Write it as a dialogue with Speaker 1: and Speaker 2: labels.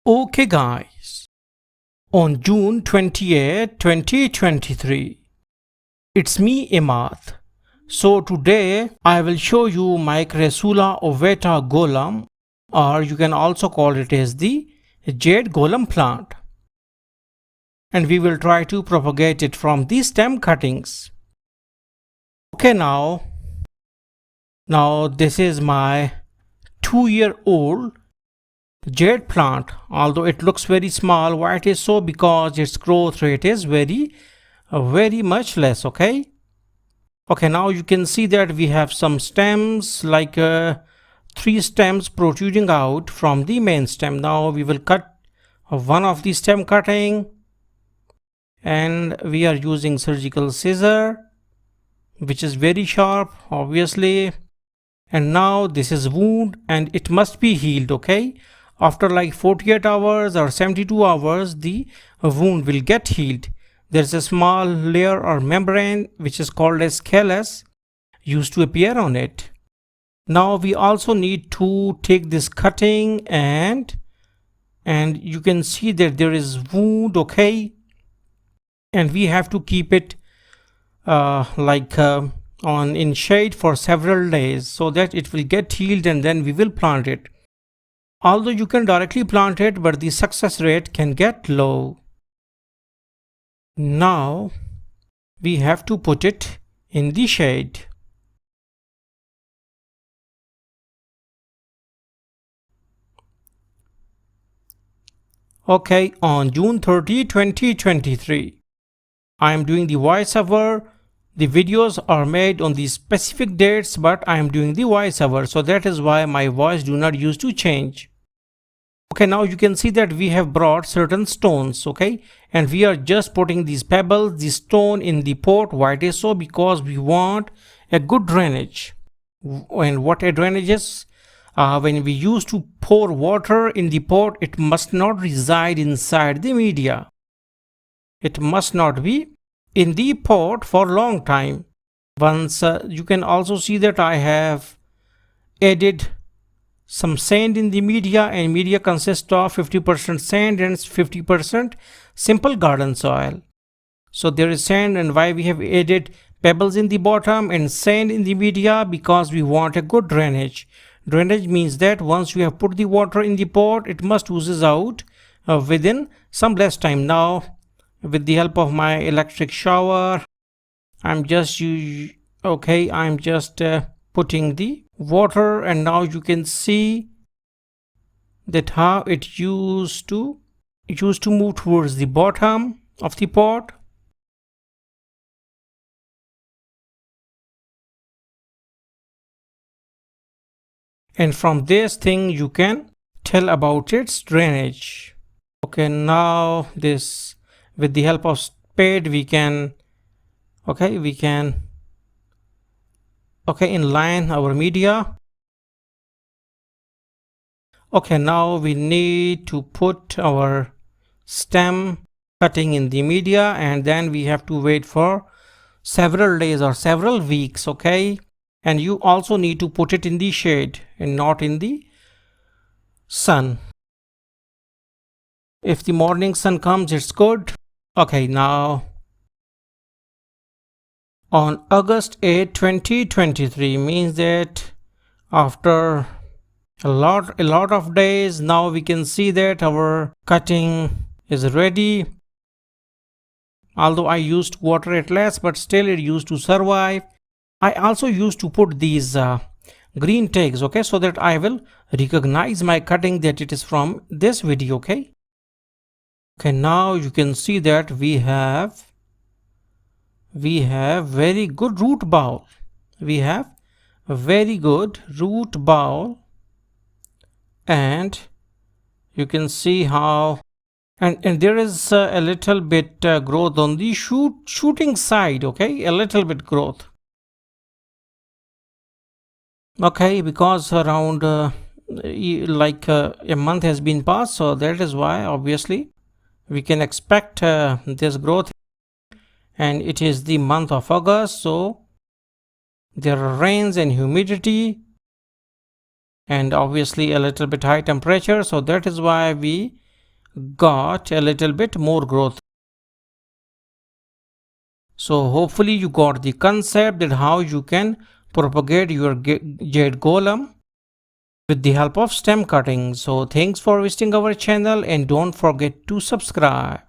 Speaker 1: Okay guys, on June 28, 2023, it's me Imad. So today I will show you my crassula ovata golum, or you can also call it as the Jade Golum plant. And we will try to propagate it from the stem cuttings. Okay, now this is my 2-year-old jade plant. Although it looks very small, why it is so? Because its growth rate is very much less. Okay, now you can see that we have some stems, like 3 stems protruding out from the main stem. Now we will cut one of the stem cutting, and we are using surgical scissor, which is very sharp, obviously. And now this is wound, and it must be healed. Okay, after like 48 hours or 72 hours, the wound will get healed. There's a small layer or membrane which is called as callus used to appear on it. Now we also need to take this cutting, and you can see that there is wound. Okay, and we have to keep it on in shade for several days so that it will get healed, and then we will plant it. Although you can directly plant it, but the success rate can get low. Now we have to put it in the shade. Okay, on June 30, 2023, I am doing the voiceover. The videos are made on these specific dates, but I am doing the voiceover, so that is why my voice do not used to change. Okay, now you can see that we have brought certain stones. Okay, and we are just putting these pebbles, the stone, in the pot. Why it is so? Because we want a good drainage. And what a drainage is? When we used to pour water in the pot, it must not reside inside the media. It must not be in the pot for a long time. Once you can also see that I have added some sand in the media, and media consists of 50% sand and 50% simple garden soil. So there is sand, and why we have added pebbles in the bottom and sand in the media? Because we want a good drainage. Drainage means that once you have put the water in the pot, it must oozes out within some less time. Now, with the help of my electric shower, I'm just putting the water, and now you can see that how it used to move towards the bottom of the pot. And from this thing you can tell about its drainage. Okay, now this, with the help of spade, we can inline our media. Okay, now we need to put our stem cutting in the media, and then we have to wait for several days or several weeks. Okay, and you also need to put it in the shade and not in the sun. If the morning sun comes, it's good. Okay, now on August 8, 2023, means that after a lot of days, now we can see that our cutting is ready. Although I used to water it less, but still it used to survive. I also used to put these green tags, okay, so that I will recognize my cutting that it is from this video. Okay, now you can see that we have very good root ball. We have a very good root ball, and you can see how, and there is a little bit growth on the shooting side. Okay, a little bit growth. Okay, because around a month has been passed, so that is why obviously we can expect this growth. And it is the month of August, so there are rains and humidity, and obviously a little bit high temperature, so that is why we got a little bit more growth. So hopefully you got the concept that how you can propagate your Jade Golum with the help of stem cutting. So thanks for visiting our channel and don't forget to subscribe.